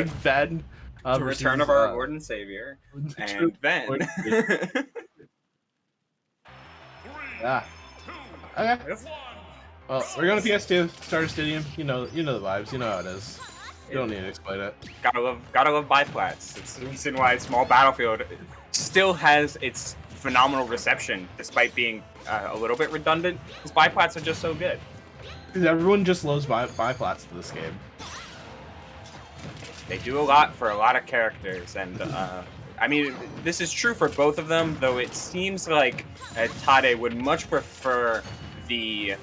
facing Ven. The return of our Lord and Savior. And Ven. Yeah. Okay. Well, we're going to PS2, Starter Stadium. You know the vibes. You know how it is. You don't need to explain it. Gotta love biplats. It's the reason why Small Battlefield still has its phenomenal reception, despite being a little bit redundant. Because biplats are just so good. Because everyone just loves biplats in this game. They do a lot for a lot of characters, and I mean, this is true for both of them. Though it seems like Tade would much prefer the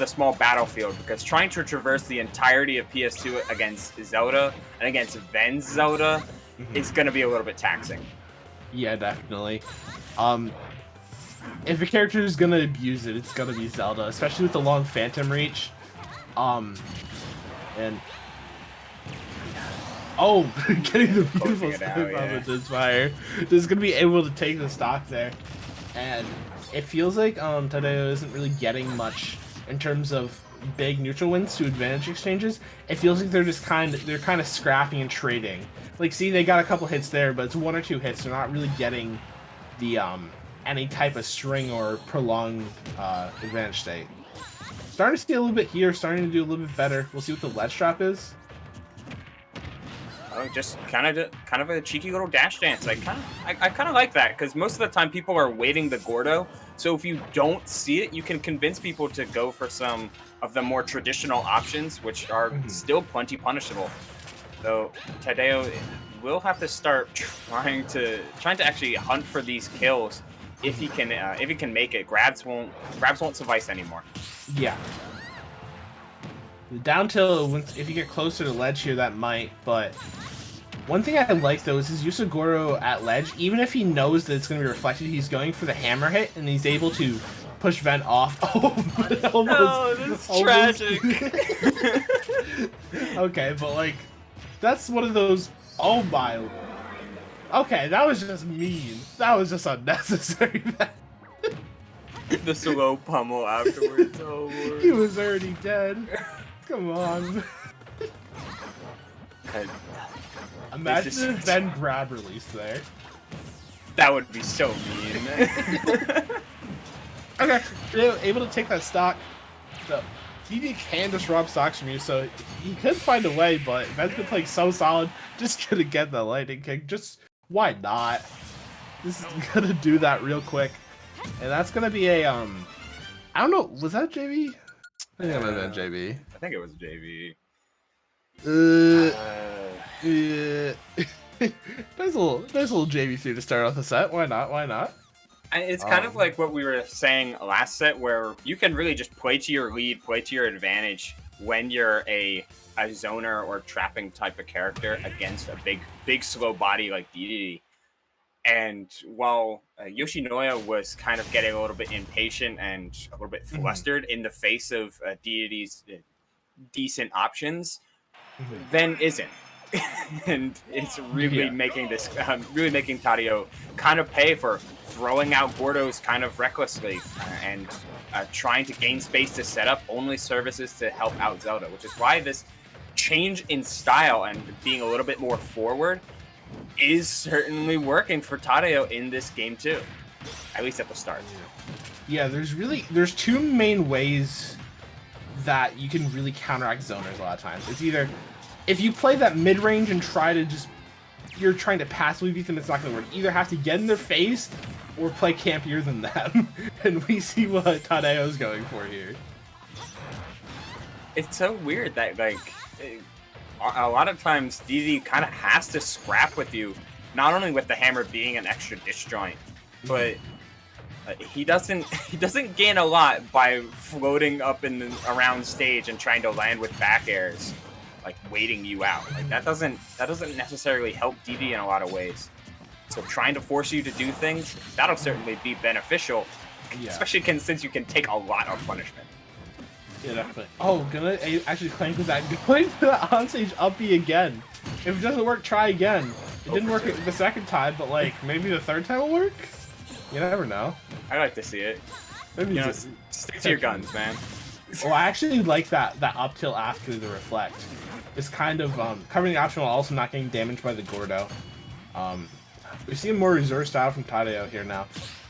Small Battlefield, because trying to traverse the entirety of PS2 against Zelda and against Ven's Zelda is going to be a little bit taxing. Yeah, definitely. If a character is going to abuse it, it's going to be Zelda, especially with the long Phantom Reach. And getting the beautiful snipe off of fire. Just going to be able to take the stock there. And it feels like Tadeo isn't really getting much in terms of big neutral wins to advantage exchanges. It feels like they're just kind of scrapping and trading. Like, see, they got a couple hits there, but it's 1 or 2 hits. They're not really getting the any type of string or prolonged advantage state. Starting to see a little bit here, starting to do a little bit better. We'll see what the ledge drop is. Oh, just kind of a cheeky little dash dance. I kind of like that, because most of the time people are waiting the Gordo. So if you don't see it, you can convince people to go for some of the more traditional options, which are still plenty punishable. So Tadeo will have to start trying to actually hunt for these kills if he can make it. Grabs won't suffice anymore. Yeah. The down tilt, if you get closer to ledge here, that might, but one thing I like, though, is his use of Goro at ledge. Even if he knows that it's going to be reflected, he's going for the hammer hit, and he's able to push Ven off. Oh, no, that's tragic. Okay, but, like, that's one of those, oh my... Okay, that was just mean. That was just unnecessary. The slow pummel afterwards. Oh, Lord. He was already dead. Come on. Imagine if Ven grab release there. That would be so mean. Okay, they're able to take that stock. So, DD can disrupt stocks from you, so he could find a way, but Ven's been playing so solid, just gonna get the lightning kick. Just, why not? This is gonna do that real quick. And that's gonna be a, I don't know, was that JV? I think it might have been JV. I think it was JV. Nice little JV3 to start off the set. Why not? Why not? And it's kind of like what we were saying last set, where you can really just play to your lead, play to your advantage when you're a zoner or trapping type of character against a big slow body like Dedede. And while Yoshinoya was kind of getting a little bit impatient and a little bit flustered in the face of Dedede's decent options, Ven isn't. And it's really making this, really making Tadeo kind of pay for throwing out Gordos kind of recklessly and trying to gain space to set up only services to help out Zelda, which is why this change in style and being a little bit more forward is certainly working for Tadeo in this game too, at least at the start. Yeah, there's 2 main ways that you can really counteract zoners a lot of times. It's either if you play that mid-range and try to you're trying to passively beat them, it's not going to work. You either have to get in their face or play campier than them. And we see what Tadeo's going for here. It's so weird that, like, a lot of times Dedede kind of has to scrap with you, not only with the hammer being an extra disjoint, but he doesn't gain a lot by floating up around stage and trying to land with back airs, like waiting you out. Like that doesn't necessarily help Dedede in a lot of ways. So trying to force you to do things, that'll certainly be beneficial, especially since you can take a lot of punishment. Yeah, definitely. Oh, gonna actually clank with that. Going to the onstage up B again. If it doesn't work, try again. It didn't work the second time, but like maybe the third time will work. You never know. I like to see it. Maybe stick to your guns, man. Oh, I actually like that up tilt after the reflect. is kind of covering the option while also not getting damaged by the Gordo. We see a more reserve style from Tadeo here now,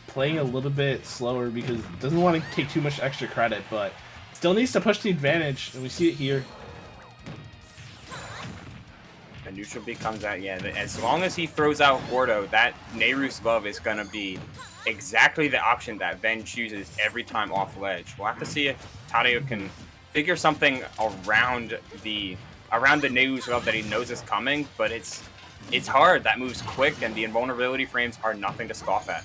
playing a little bit slower because it doesn't want to take too much extra credit, but still needs to push the advantage, and we see it here. The neutral B comes out, yeah. As long as he throws out Gordo, that Nehru's Love is going to be exactly the option that Ven chooses every time off ledge. We'll have to see if Tadeo can figure something around the Nehru's Love that he knows is coming, but it's hard. That moves quick, and the invulnerability frames are nothing to scoff at.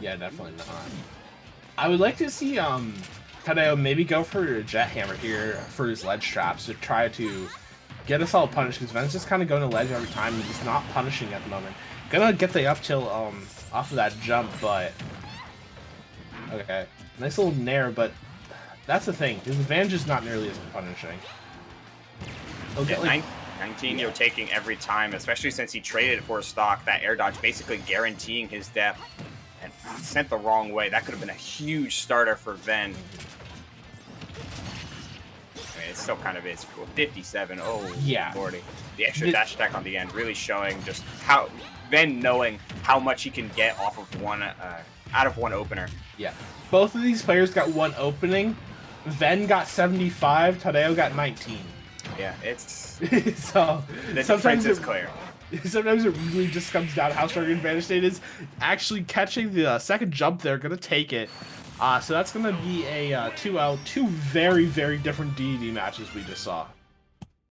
Yeah, definitely not. I would like to see Tadeo maybe go for a Jet Hammer here for his ledge traps to try to get us all punished, because Ven's just kind of going to ledge every time and he's not punishing at the moment. Gonna get the up tilt off of that jump, but okay, nice little nair, but that's the thing. His advantage is not nearly as punishing. Okay, yeah, like, 19 you're taking every time, especially since he traded for a stock, that air dodge basically guaranteeing his death, and sent the wrong way. That could have been a huge starter for Ven. I mean, it still kind of is. 57. Oh, yeah. 40. The extra dash attack on the end really showing just how Ven knowing how much he can get off of one out of one opener. Yeah, both of these players got one opening. Ven got 75. Tadeo got 19. Yeah, it's so the difference is clear. Sometimes it really just comes down to how strong your advantage state is. Actually catching the second jump there, gonna take it. So that's gonna be a 2-0, two very, very different DD matches we just saw.